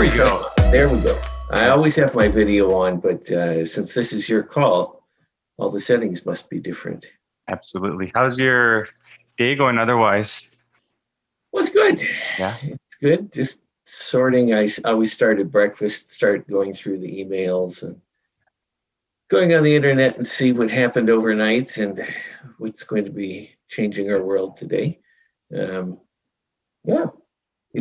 we go. There we go. I always have my video on, but since this is your call, all the settings must be different. Absolutely. How's your day going otherwise? Well, it's good. Yeah. It's good. Just sorting. I always start at breakfast, start going through the emails and going on the internet and see what happened overnight and what's going to be changing our world today. It's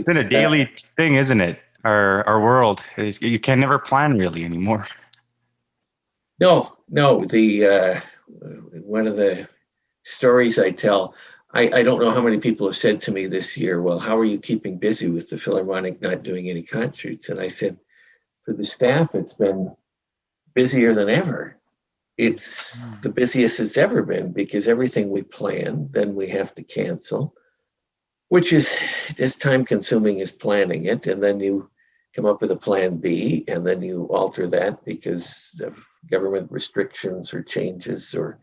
been a daily thing, isn't it? Our world. You can never plan really anymore. No. The one of the stories I tell, I don't know how many people have said to me this year, well, how are you keeping busy with the Philharmonic not doing any concerts? And I said, for the staff, it's been busier than ever. It's the busiest it's ever been because everything we plan, then we have to cancel, which is as time consuming as planning it. And then you come up with a plan B and then you alter that because of government restrictions or changes or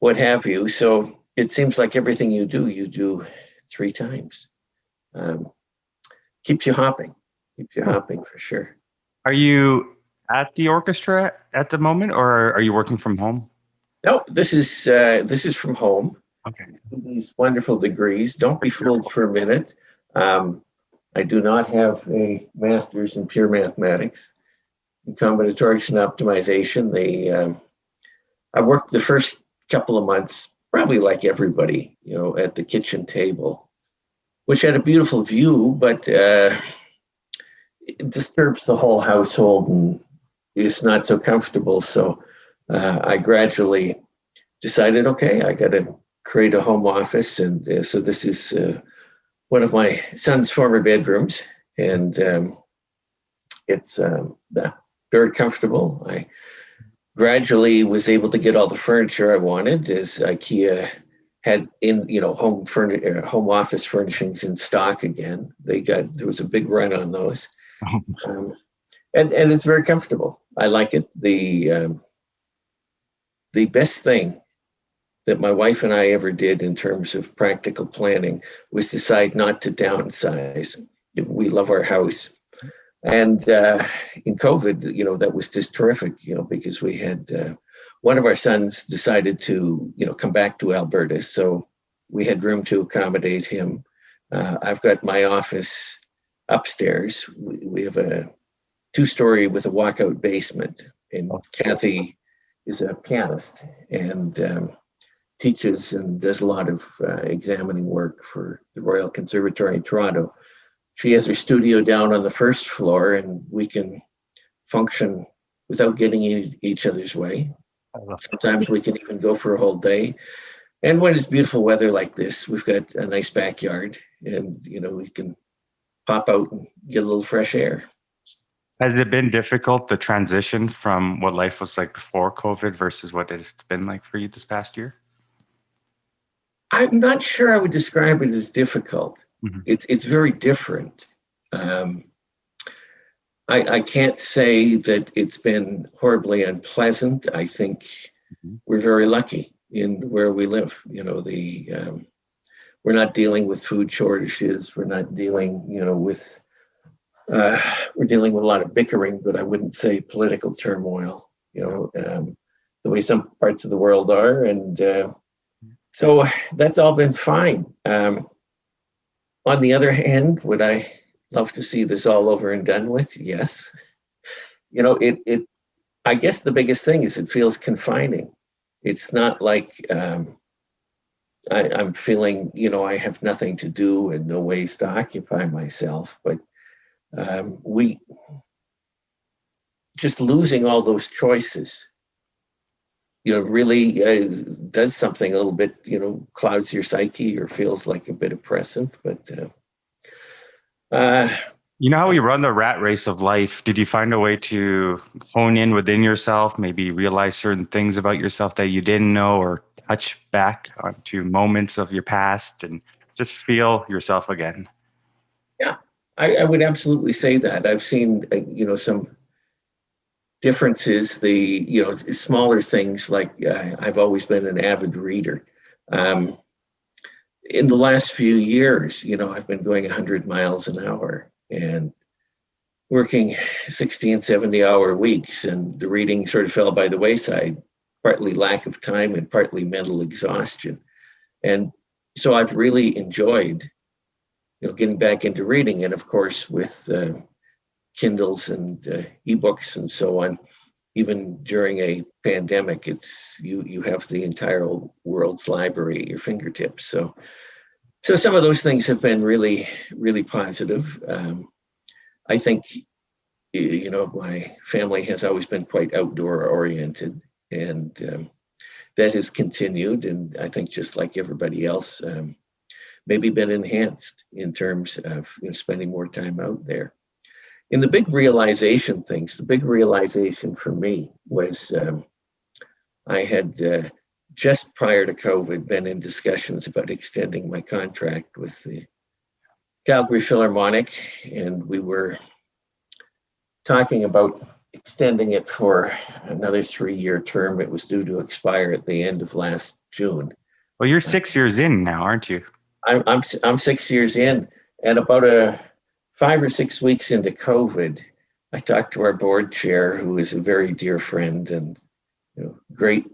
what have you. So it seems like everything you do 3 times. Keeps you hopping for sure. Are you at the orchestra at the moment, or are you working from home? No, this is from home. Okay. These wonderful degrees. Don't be fooled for a minute. I do not have a master's in pure mathematics. In combinatorics and optimization, I worked the first couple of months, probably like everybody, at the kitchen table, which had a beautiful view, but it disturbs the whole household and is not so comfortable. So I gradually decided, okay, I got to create a home office. And so this is one of my son's former bedrooms. And it's very comfortable. I gradually was able to get all the furniture I wanted as IKEA had home office furnishings in stock again. There was a big run on those. And it's very comfortable. I like it. The best thing that my wife and I ever did in terms of practical planning was decide not to downsize. We love our house. And in COVID, that was just terrific, because we had one of our sons decided to, come back to Alberta. So we had room to accommodate him. I've got my office upstairs. We have a 2-story with a walkout basement. And Cathy is a pianist and teaches and does a lot of examining work for the Royal Conservatory in Toronto. She has her studio down on the 1st floor and we can function without getting in each other's way. Sometimes we can even go for a whole day. And when it's beautiful weather like this, we've got a nice backyard and, we can pop out and get a little fresh air. Has it been difficult, the transition from what life was like before COVID versus what it's been like for you this past year? I'm not sure I would describe it as difficult. Mm-hmm. It's very different. I can't say that it's been horribly unpleasant. I think we're very lucky in where we live. We're not dealing with food shortages. We're not dealing, with we're dealing with a lot of bickering, but I wouldn't say political turmoil. The way some parts of the world are, and so that's all been fine. On the other hand, would I love to see this all over and done with? Yes. I guess the biggest thing is it feels confining. It's not like I'm feeling, I have nothing to do and no ways to occupy myself, but we just losing all those choices, really does something a little bit, clouds your psyche or feels like a bit oppressive, but how we run the rat race of life. Did you find a way to hone in within yourself, maybe realize certain things about yourself that you didn't know, or touch back onto moments of your past and just feel yourself again? Yeah, I would absolutely say that. I've seen, some differences, the, smaller things like I've always been an avid reader. In the last few years, I've been going 100 miles an hour. And working 60 and 70-hour weeks, and the reading sort of fell by the wayside, partly lack of time and partly mental exhaustion. And so I've really enjoyed, getting back into reading. And of course, with Kindles and ebooks and so on, even during a pandemic, it's you have the entire world's library at your fingertips. So some of those things have been really, really positive. I think, my family has always been quite outdoor oriented, and that has continued. And I think just like everybody else, maybe been enhanced in terms of spending more time out there. In the big realization for me was I had just prior to COVID been in discussions about extending my contract with the Calgary Philharmonic, and we were talking about extending it for another 3-year term. It was due to expire at the end of last June. Well, you're 6 years in now, aren't you? I'm 6 years in, and about 5 or 6 weeks into COVID, I talked to our board chair, who is a very dear friend and great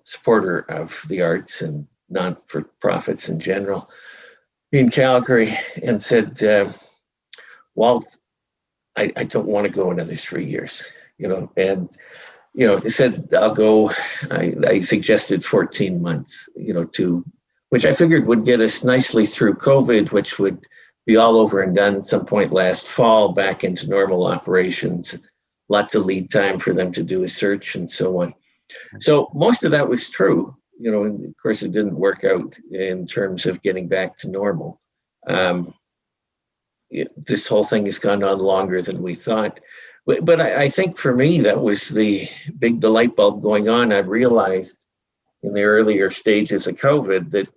supporter of the arts and non-for-profits in general in Calgary, and said, Walt, I don't want to go another 3 years, and he said, I'll go. I suggested 14 months, which I figured would get us nicely through COVID, which would be all over and done some point last fall, back into normal operations, lots of lead time for them to do a search and so on. So most of that was true, and of course it didn't work out in terms of getting back to normal. This whole thing has gone on longer than we thought. But I think for me, that was the light bulb going on. I realized in the earlier stages of COVID that,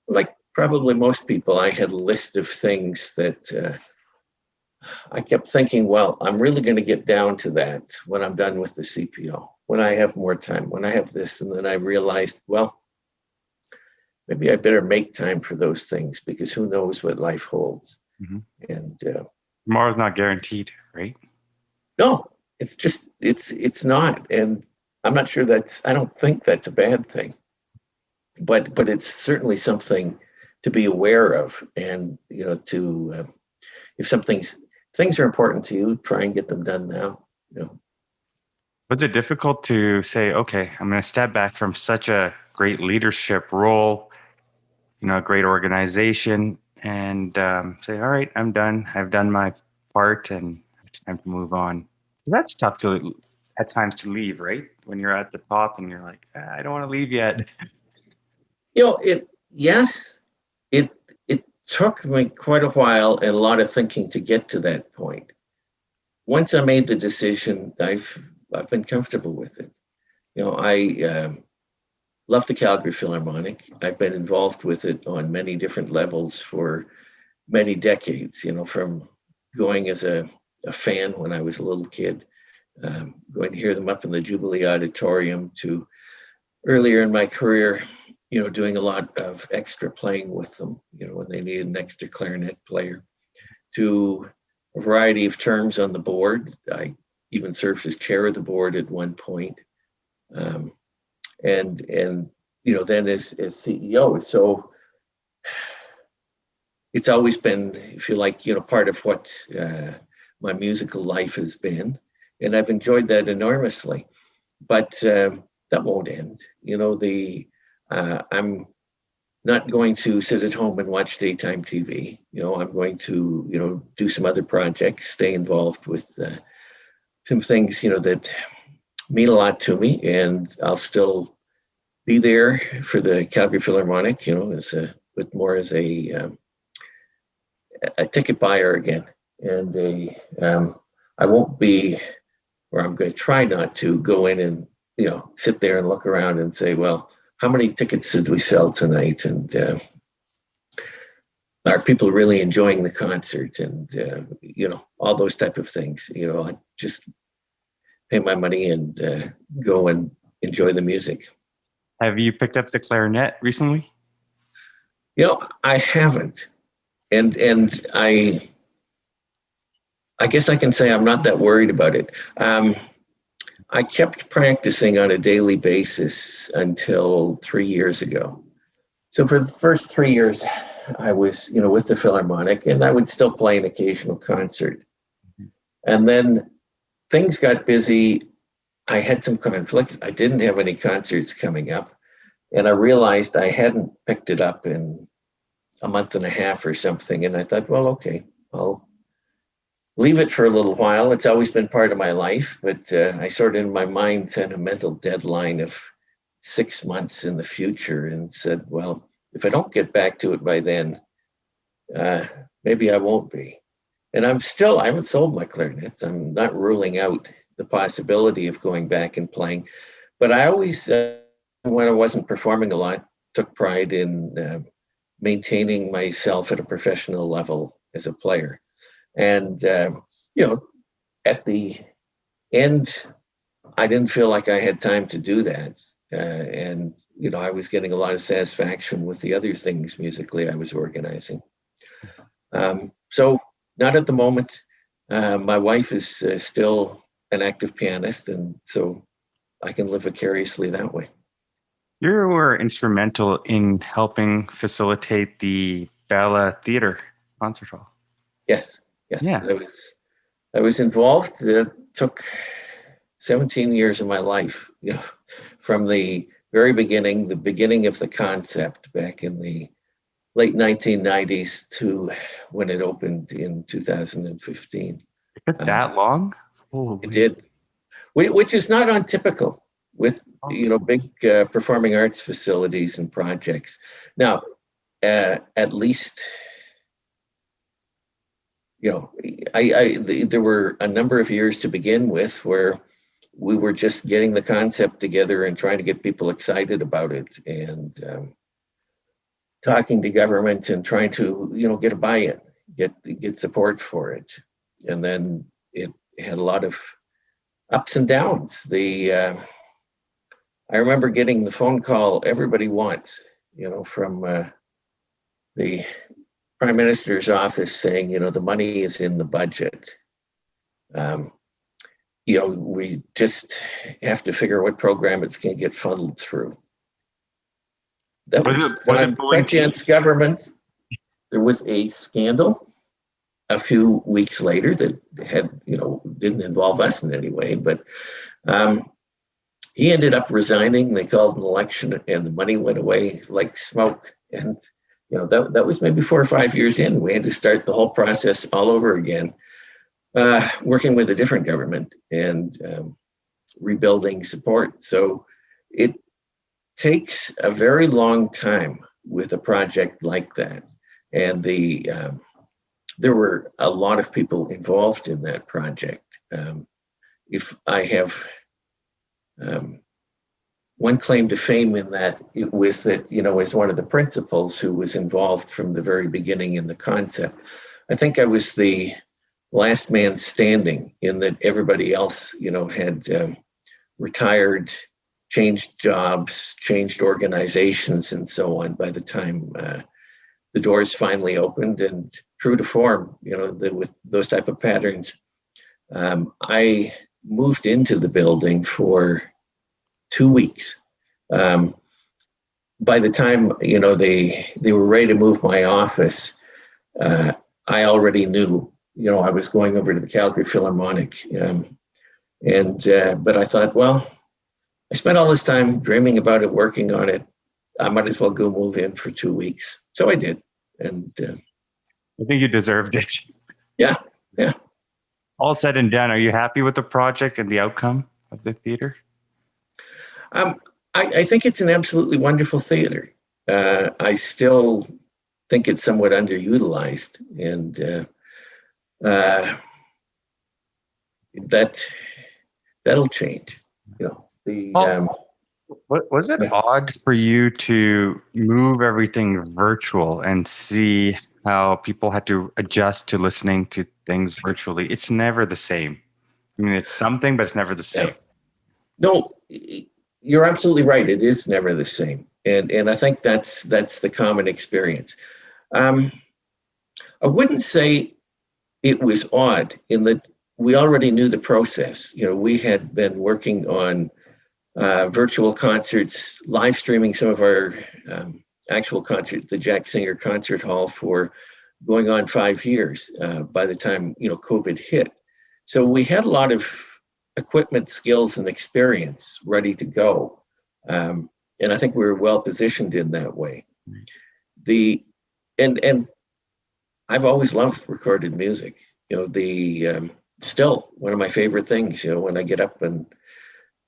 like probably most people, I had a list of things that I kept thinking, well, I'm really going to get down to that when I'm done with the CPO, when I have more time, when I have this. And then I realized, well, maybe I better make time for those things, because who knows what life holds. Mm-hmm. And tomorrow's not guaranteed, right? No, it's not. And I'm not sure I don't think that's a bad thing, but it's certainly something to be aware of. And, if things are important to you, try and get them done now. Was it difficult to say, okay, I'm going to step back from such a great leadership role, a great organization, and say, all right, I'm done. I've done my part, and it's time to move on. That's tough at times to leave, right? When you're at the top and you're like, I don't want to leave yet. It took me quite a while and a lot of thinking to get to that point. Once I made the decision, I've been comfortable with it. I love the Calgary Philharmonic. I've been involved with it on many different levels for many decades, from going as a fan when I was a little kid, going to hear them up in the Jubilee Auditorium, to earlier in my career, doing a lot of extra playing with them, when they needed an extra clarinet player, to a variety of terms on the board. I even served as chair of the board at one point. And then as CEO. So it's always been, if you like, part of what my musical life has been. And I've enjoyed that enormously. But that won't end. I'm not going to sit at home and watch daytime TV. I'm going to, do some other projects, stay involved with some things, that mean a lot to me. And I'll still be there for the Calgary Philharmonic, as a ticket buyer again. And I won't be, or I'm going to try not to go in and, sit there and look around and say, well, how many tickets did we sell tonight? And are people really enjoying the concert? And, all those type of things. I just pay my money and go and enjoy the music. Have you picked up the clarinet recently? I haven't. And I guess I can say I'm not that worried about it. I kept practicing on a daily basis until 3 years ago. So for the first 3 years, I was, with the Philharmonic, and I would still play an occasional concert. And then things got busy. I had some conflict. I didn't have any concerts coming up. And I realized I hadn't picked it up in a month and a half or something. And I thought, well, okay, I'll leave it for a little while. It's always been part of my life, but I sort of in my mind set a mental deadline of 6 months in the future and said, well, if I don't get back to it by then, maybe I won't be. And I haven't sold my clarinets. I'm not ruling out the possibility of going back and playing. But I always, when I wasn't performing a lot, took pride in maintaining myself at a professional level as a player. And, at the end, I didn't feel like I had time to do that. And I was getting a lot of satisfaction with the other things musically I was organizing. So not at the moment. My wife is still an active pianist, and so I can live vicariously that way. You were instrumental in helping facilitate the Bella Theatre Concert Hall. Yes. Yeah. I was involved. It took 17 years of my life, from the very beginning, the beginning of the concept back in the late 1990s to when it opened in 2015. It took that long? Holy. It did, which is not untypical with big performing arts facilities and projects. Now, at least, there were a number of years to begin with where we were just getting the concept together and trying to get people excited about it, and talking to government and trying to, get a buy-in, get support for it. And then it had a lot of ups and downs. I remember getting the phone call everybody wants, from the Prime Minister's office saying, the money is in the budget. We just have to figure what program it's going to get funneled through. That was French government. There was a scandal a few weeks later that had, didn't involve us in any way, but he ended up resigning. They called an election and the money went away like smoke. And, that was maybe 4 or 5 years in. We had to start the whole process all over again, working with a different government and rebuilding support. So it takes a very long time with a project like that. And there were a lot of people involved in that project. If I have one claim to fame in that, it was that, as one of the principals who was involved from the very beginning in the concept, I think I was the last man standing in that everybody else, had retired, changed jobs, changed organizations, and so on by the time the doors finally opened. And true to form, with those type of patterns, I moved into the building for 2 weeks. By the time, they were ready to move my office, I already knew, I was going over to the Calgary Philharmonic. But I thought, well, I spent all this time dreaming about it, working on it. I might as well go move in for 2 weeks. So I did. And I think you deserved it. Yeah. All said and done, are you happy with the project and the outcome of the theater? I think it's an absolutely wonderful theater. I still think it's somewhat underutilized, and that'll change. Was it odd for you to move everything virtual and see how people had to adjust to listening to things virtually? It's never the same. I mean, it's something, but it's never the same. No, you're absolutely right. It is never the same. And I think that's the common experience. I wouldn't say it was odd in that we already knew the process. We had been working on virtual concerts, live streaming some of our actual concerts, the Jack Singer Concert Hall, for going on 5 years by the time COVID hit. So we had a lot of equipment, skills, and experience ready to go, and I think we were well positioned in that way. And I've always loved recorded music. Still one of my favorite things. When I get up and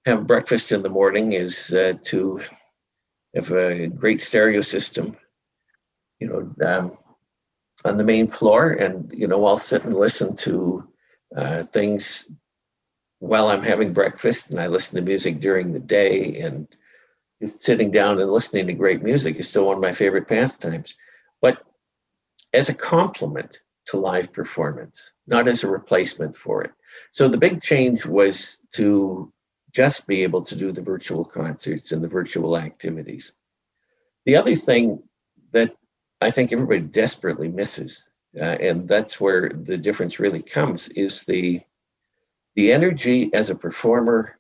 have breakfast in the morning is to have a great stereo system, on the main floor, and I'll sit and listen to things while I'm having breakfast, and I listen to music during the day, and just sitting down and listening to great music is still one of my favorite pastimes. But as a complement to live performance, not as a replacement for it. So the big change was to just be able to do the virtual concerts and the virtual activities. The other thing that I think everybody desperately misses, and that's where the difference really comes, is the energy as a performer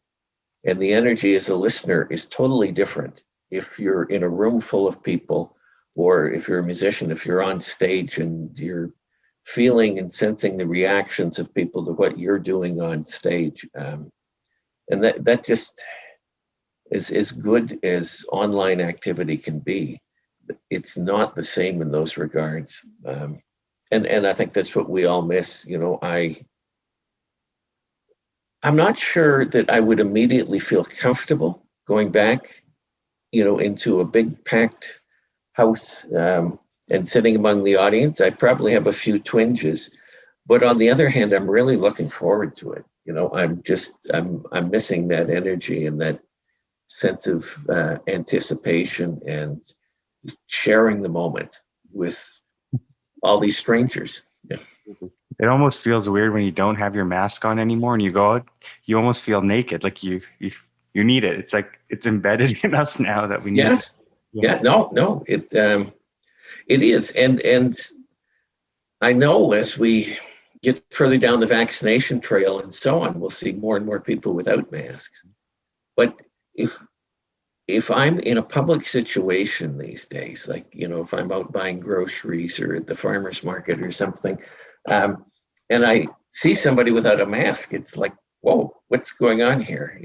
and the energy as a listener is totally different if you're in a room full of people, or if you're a musician, if you're on stage and you're feeling and sensing the reactions of people to what you're doing on stage. And that just is as good as online activity can be. It's not the same in those regards. And I think that's what we all miss. I'm not sure that I would immediately feel comfortable going back, into a big packed house and sitting among the audience. I probably have a few twinges, but on the other hand, I'm really looking forward to it. I'm missing that energy and that sense of anticipation and just sharing the moment with all these strangers. Yeah. It almost feels weird when you don't have your mask on anymore and you go out, you almost feel naked. Like you need it. It's like it's embedded in us now that we need yes. it. Yeah. No, it is. And I know as we get further down the vaccination trail and so on, we'll see more and more people without masks. But if I'm in a public situation these days, like, if I'm out buying groceries or at the farmer's market or something, and I see somebody without a mask, it's like, whoa, what's going on here?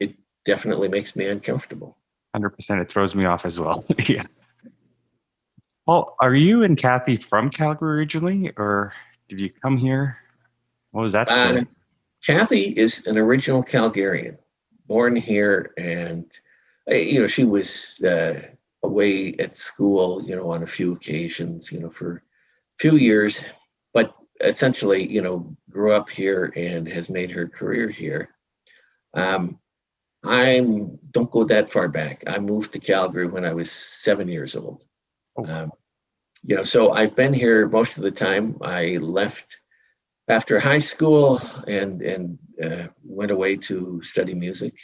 It definitely makes me uncomfortable. 100%. It throws me off as well. Yeah. Well, are you and Cathy from Calgary originally, or did you come here? What was that story? Cathy is an original Calgarian, born here, and she was away at school, on a few occasions, for a few years, but essentially, grew up here and has made her career here. I don't go that far back. I moved to Calgary when I was 7 years old. Oh. So I've been here most of the time. I left after high school and went away to study music,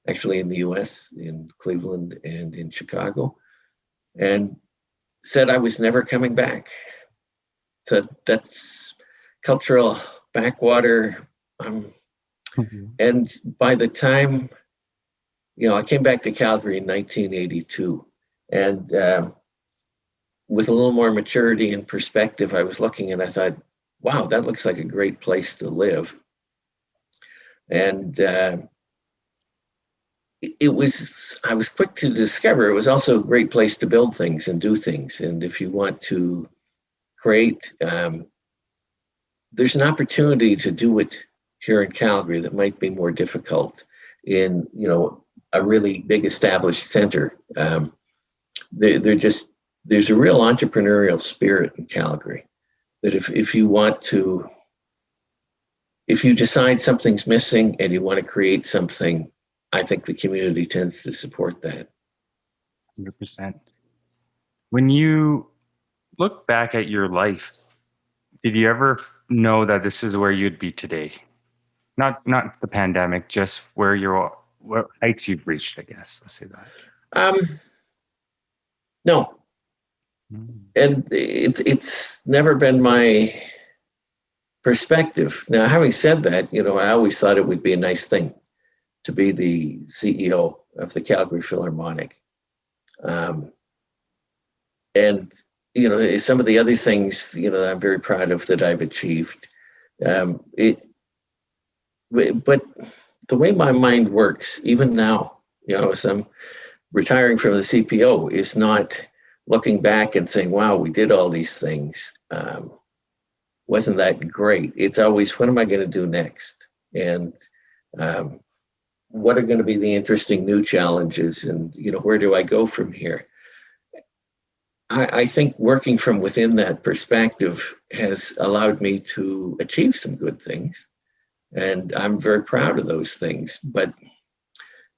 actually in the US, in Cleveland and in Chicago, and said I was never coming back. So that's cultural backwater. And by the time, I came back to Calgary in 1982, and with a little more maturity and perspective, I was looking and I thought, wow, that looks like a great place to live. And I was quick to discover it was also a great place to build things and do things. And if you want to create, there's an opportunity to do it here in Calgary that might be more difficult in, a really big established center. There's a real entrepreneurial spirit in Calgary that if you decide something's missing and you want to create something, I think the community tends to support that. 100%. When you look back at your life, did you ever know that this is where you'd be today? Not the pandemic, just what heights you've reached, I guess. Let's say that. No. And it's never been my perspective. Now, having said that, I always thought it would be a nice thing to be the CEO of the Calgary Philharmonic. And, some of the other things, that I'm very proud of that I've achieved. But the way my mind works, even now, as I'm retiring from the CPO, is not looking back and saying, wow, we did all these things. Wasn't that great? It's always, what am I going to do next? And what are going to be the interesting new challenges? And, where do I go from here? I think working from within that perspective has allowed me to achieve some good things. And I'm very proud of those things. But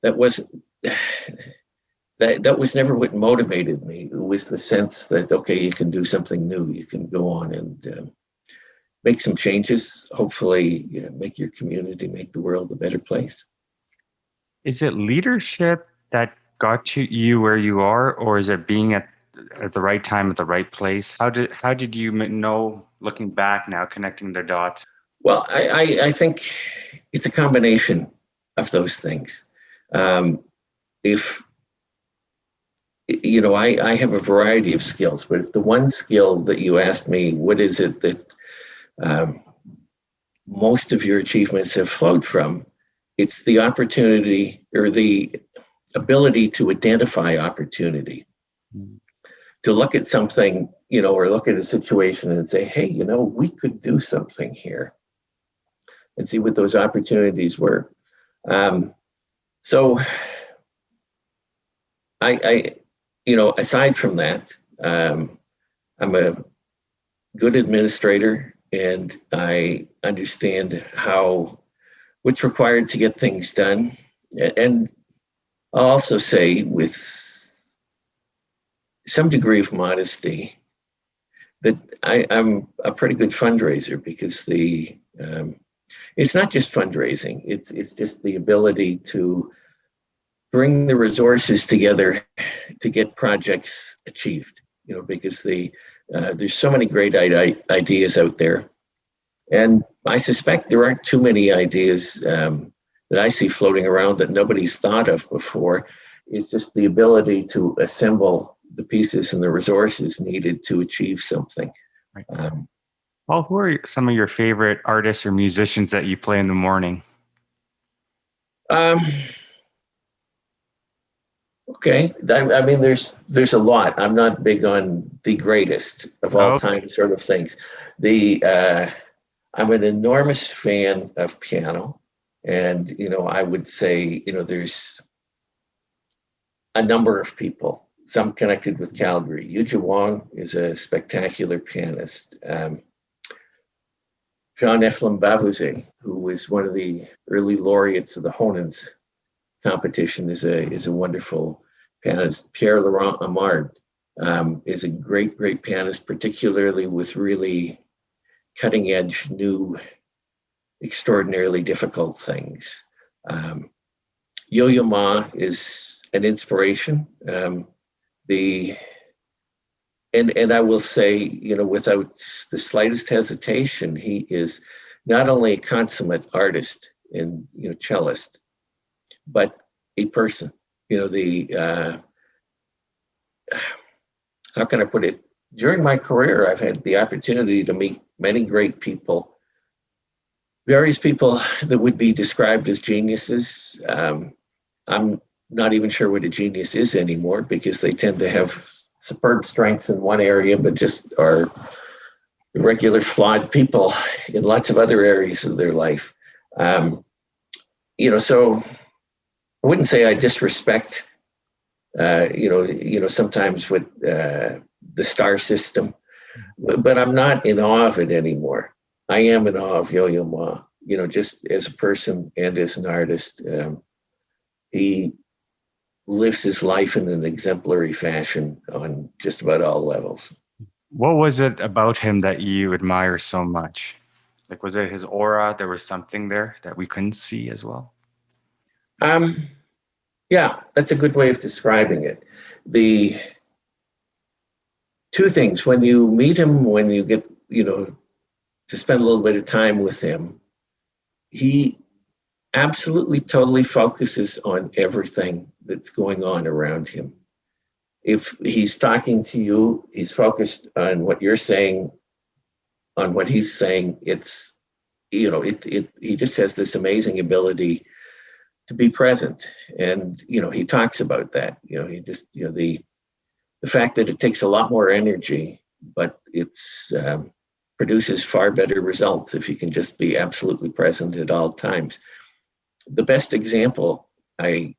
that wasn't... That was never what motivated me. It was the sense that, okay, you can do something new. You can go on and make some changes, hopefully make your community, make the world a better place. Is it leadership that got you where you are, or is it being at the right time at the right place? How did you know, looking back now, connecting the dots? Well, I think it's a combination of those things. I have a variety of skills, but if the one skill that you asked me, what is it that most of your achievements have flowed from, it's the opportunity or the ability to identify opportunity, to look at something, or look at a situation and say, hey, we could do something here, and see what those opportunities were. So aside from that, I'm a good administrator, and I understand what's required to get things done. And I'll also say, with some degree of modesty, that I'm a pretty good fundraiser, because it's not just fundraising, it's just the ability to bring the resources together to get projects achieved, because there's so many great ideas out there. And I suspect there aren't too many ideas that I see floating around that nobody's thought of before. It's just the ability to assemble the pieces and the resources needed to achieve something. Right. Well, who are some of your favorite artists or musicians that you play in the morning? Okay. I mean, there's a lot. I'm not big on the greatest of all time sort of things. I'm an enormous fan of piano. And, I would say, there's a number of people, some connected with Calgary. Yuja Wong is a spectacular pianist. Jean-Ephraim Bavouzet, who was one of the early laureates of the Honen's competition, is a wonderful pianist. Pierre Laurent Amard is a great pianist, particularly with really cutting edge, new, extraordinarily difficult things. Yo-Yo Ma is an inspiration. And I will say, without the slightest hesitation, he is not only a consummate artist and cellist, but a person. How can I put it? During my career, I've had the opportunity to meet many great people, various people that would be described as geniuses. I'm not even sure what a genius is anymore, because they tend to have superb strengths in one area, but just are regular flawed people in lots of other areas of their life. So I wouldn't say I disrespect, sometimes with the star system, but I'm not in awe of it anymore. I am in awe of Yo-Yo Ma, just as a person and as an artist. He lives his life in an exemplary fashion on just about all levels. What was it about him that you admire so much? Like, was it his aura? There was something there that we couldn't see as well? Yeah, that's a good way of describing it. two things. When you meet him, when you get, to spend a little bit of time with him, he absolutely totally focuses on everything that's going on around him. If he's talking to you, he's focused on what you're saying, on what he's saying. It's, he just has this amazing ability to be present. And, he talks about that, he just, the fact that it takes a lot more energy, but it's produces far better results if you can just be absolutely present at all times. The best example I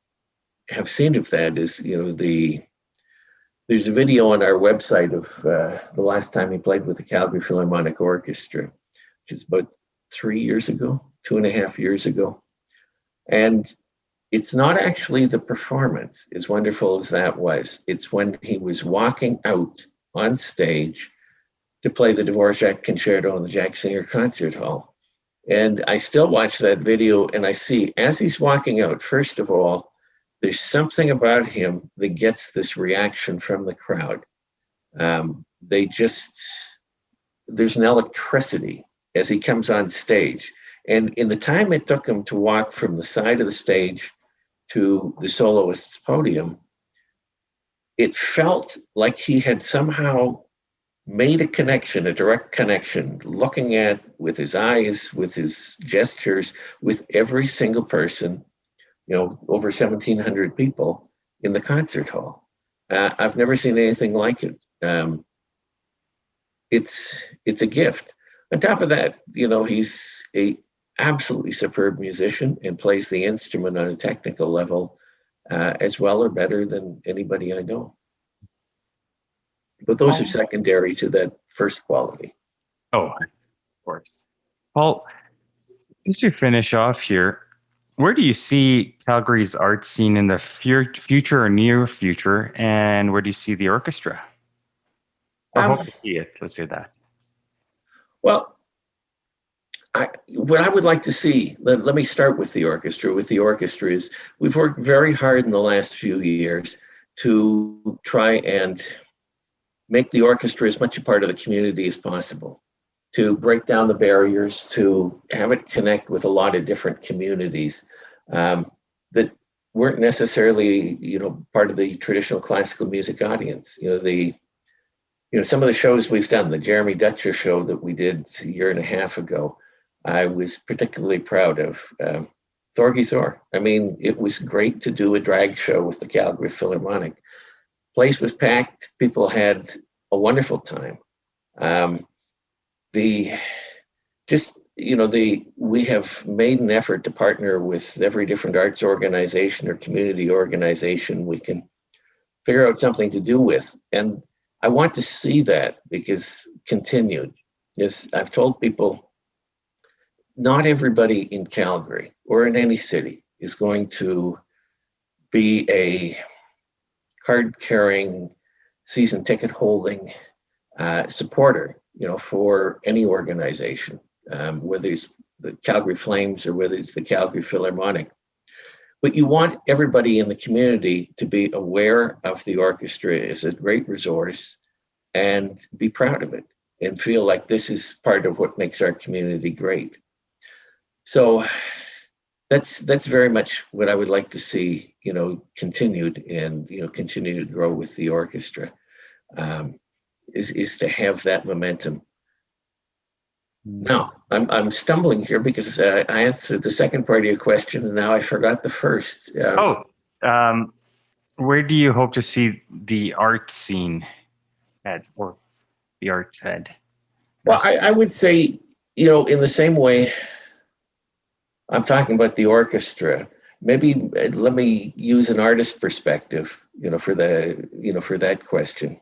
have seen of that is, there's a video on our website of the last time he played with the Calgary Philharmonic Orchestra, which is about 3 years ago, 2.5 years ago. And it's not actually the performance, as wonderful as that was. It's when he was walking out on stage to play the Dvorak Concerto in the Jack Singer Concert Hall. And I still watch that video and I see, as he's walking out, first of all, there's something about him that gets this reaction from the crowd. There's an electricity as he comes on stage. And in the time it took him to walk from the side of the stage to the soloist's podium, it felt like he had somehow made a connection, a direct connection, looking at, with his eyes, with his gestures, with every single person, over 1,700 people in the concert hall. I've never seen anything like it. It's a gift. On top of that, he's a absolutely superb musician and plays the instrument on a technical level as well or better than anybody I know. But those are secondary to that first quality. Oh, of course. Paul, just to finish off here, where do you see Calgary's art scene in the future or near future, and where do you see the orchestra? Or hope to see it, let's say that. Well, what I would like to see, let me start with the orchestra. With the orchestra is we've worked very hard in the last few years to try and make the orchestra as much a part of the community as possible, to break down the barriers, to have it connect with a lot of different communities that weren't necessarily, part of the traditional classical music audience. Some of the shows we've done, the Jeremy Dutcher show that we did a year and a half ago, I was particularly proud of. Thorgy Thor. I mean, it was great to do a drag show with the Calgary Philharmonic. Place was packed. People had a wonderful time. We have made an effort to partner with every different arts organization or community organization we can figure out something to do with. And I want to see that because continued. As I've told people, not everybody in Calgary or in any city is going to be a card-carrying, season ticket holding supporter, for any organization, whether it's the Calgary Flames or whether it's the Calgary Philharmonic. But you want everybody in the community to be aware of the orchestra as a great resource and be proud of it and feel like this is part of what makes our community great. So that's very much what I would like to see, continued and, continue to grow with the orchestra, is to have that momentum. Now, I'm stumbling here because I answered the second part of your question and now I forgot the first. Where do you hope to see the art scene or the arts head? Well, I would say, in the same way I'm talking about the orchestra, maybe let me use an artist perspective, for that question.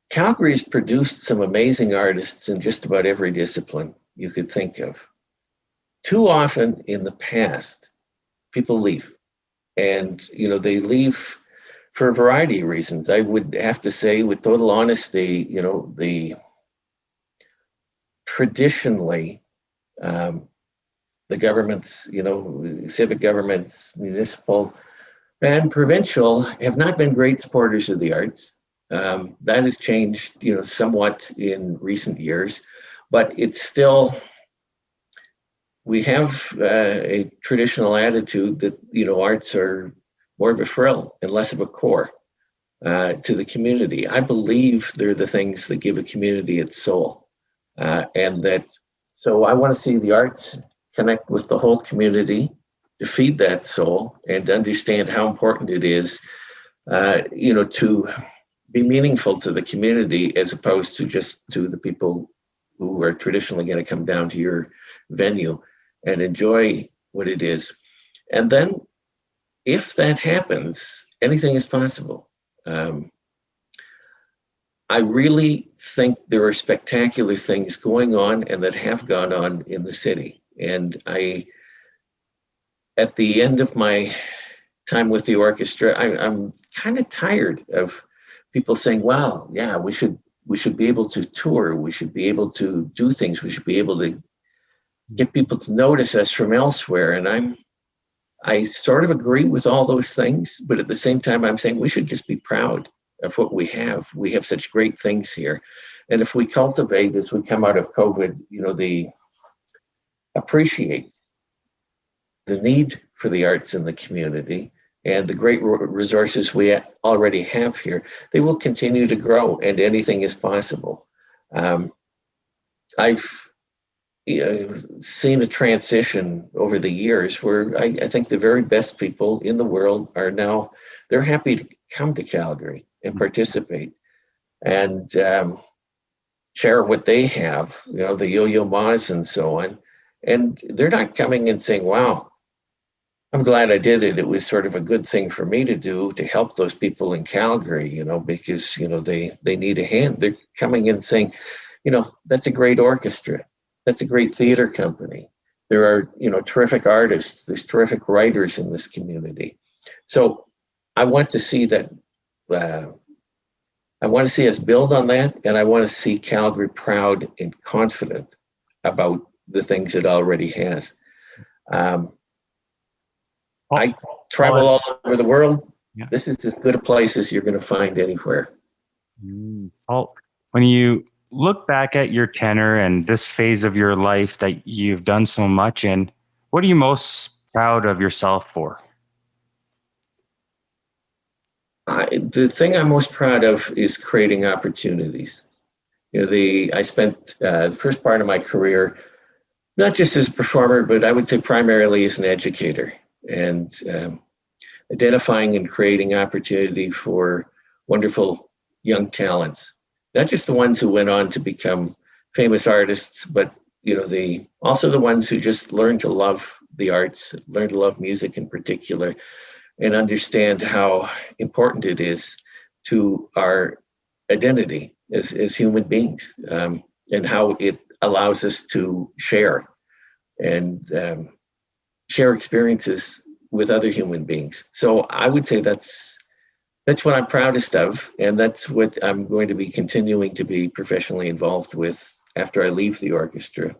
Calgary has produced some amazing artists in just about every discipline you could think of. Too often in the past, people leave. And, they leave for a variety of reasons. I would have to say, with total honesty, the traditionally, the governments, civic governments, municipal, and provincial have not been great supporters of the arts. That has changed, somewhat in recent years, but it's still, we have a traditional attitude that, arts are more of a frill and less of a core to the community. I believe they're the things that give a community its soul. So I want to see the arts connect with the whole community to feed that soul and to understand how important it is, to be meaningful to the community as opposed to just to the people who are traditionally going to come down to your venue and enjoy what it is. And then if that happens, anything is possible. I really think there are spectacular things going on and that have gone on in the city. And at the end of my time with the orchestra, I'm kind of tired of people saying, "Wow, yeah, we should be able to tour. We should be able to do things. We should be able to get people to notice us from elsewhere." And I sort of agree with all those things, but at the same time, I'm saying we should just be proud of what we have. We have such great things here. And if we cultivate, as we come out of COVID, appreciate the need for the arts in the community and the great resources we already have here, they will continue to grow and anything is possible. I've seen a transition over the years where I think the very best people in the world are now, they're happy to come to Calgary and participate and share what they have, the Yo-Yo Ma's and so on. And they're not coming and saying, "Wow, I'm glad I did it. It was sort of a good thing for me to do to help those people in Calgary, because, they need a hand." They're coming in saying, "That's a great orchestra. That's a great theater company. There are, terrific artists. There's terrific writers in this community." So I want to see that. I want to see us build on that, and I want to see Calgary proud and confident about the things it already has. I travel all over the world. Yeah. This is as good a place as you're going to find anywhere. Well, when you look back at your tenure and this phase of your life that you've done so much in, what are you most proud of yourself for? The thing I'm most proud of is creating opportunities. I spent the first part of my career, not just as a performer, but I would say primarily as an educator, and identifying and creating opportunity for wonderful young talents, not just the ones who went on to become famous artists, but also the ones who just learned to love the arts, learned to love music in particular, and understand how important it is to our identity as human beings, and how it allows us to share and share experiences with other human beings. So I would say that's what I'm proudest of, and that's what I'm going to be continuing to be professionally involved with after I leave the orchestra.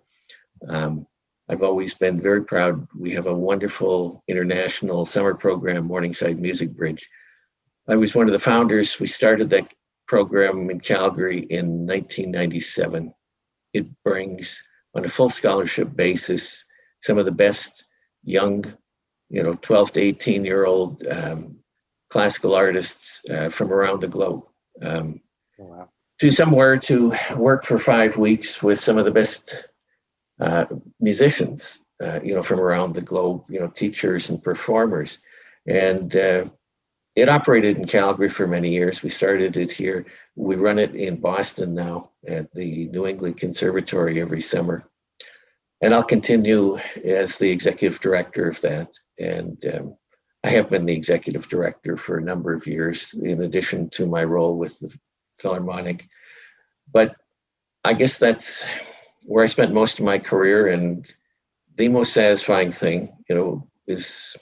I've always been very proud. We have a wonderful international summer program, Morningside Music Bridge. I was one of the founders. We started that program in Calgary in 1997. It brings, on a full scholarship basis, some of the best young, 12 to 18-year-old classical artists from around the globe. To somewhere to work for 5 weeks with some of the best musicians, from around the globe, teachers and performers. And it operated in Calgary for many years. We started it here. We run it in Boston now at the New England Conservatory every summer. And I'll continue as the executive director of that. And I have been the executive director for a number of years, in addition to my role with the Philharmonic. But I guess that's where I spent most of my career, and the most satisfying thing, is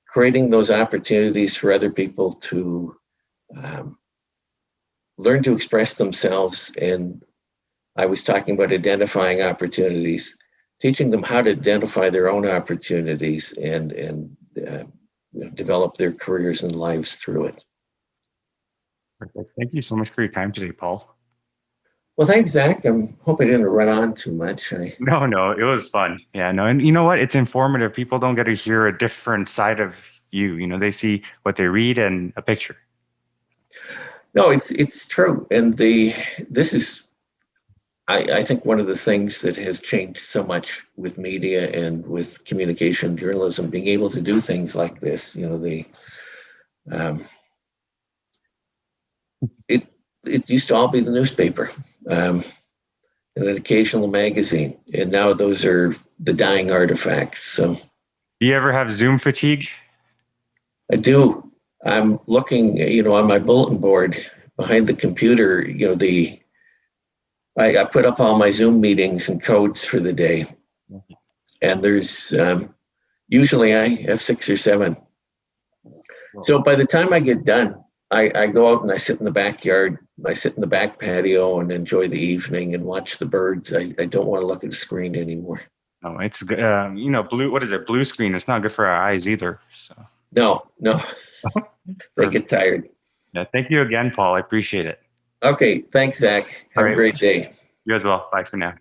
creating those opportunities for other people to learn to express themselves. And I was talking about identifying opportunities, teaching them how to identify their own opportunities and develop their careers and lives through it. Perfect. Thank you so much for your time today, Paul. Well, thanks, Zach. I hope I didn't run on too much. No, it was fun. Yeah, no, and you know what? It's informative. People don't get to hear a different side of you. You know, they see what they read and a picture. No, it's true. And this is, I think, one of the things that has changed so much with media and with communication journalism, being able to do things like this. You know, it used to all be the newspaper, and an occasional magazine, and now those are the dying artifacts. So, do you ever have Zoom fatigue? I do. I'm looking, on my bulletin board behind the computer. I put up all my Zoom meetings and codes for the day, and there's usually I have 6 or 7. So by the time I get done, I go out and I sit in the backyard. I sit in the back patio and enjoy the evening and watch the birds. I don't want to look at the screen anymore. Oh, it's good. Blue. What is it? Blue screen. It's not good for our eyes either. So. No, they get tired. Yeah. Thank you again, Paul. I appreciate it. Okay. Thanks, Zach. Have a great day. You as well. Bye for now.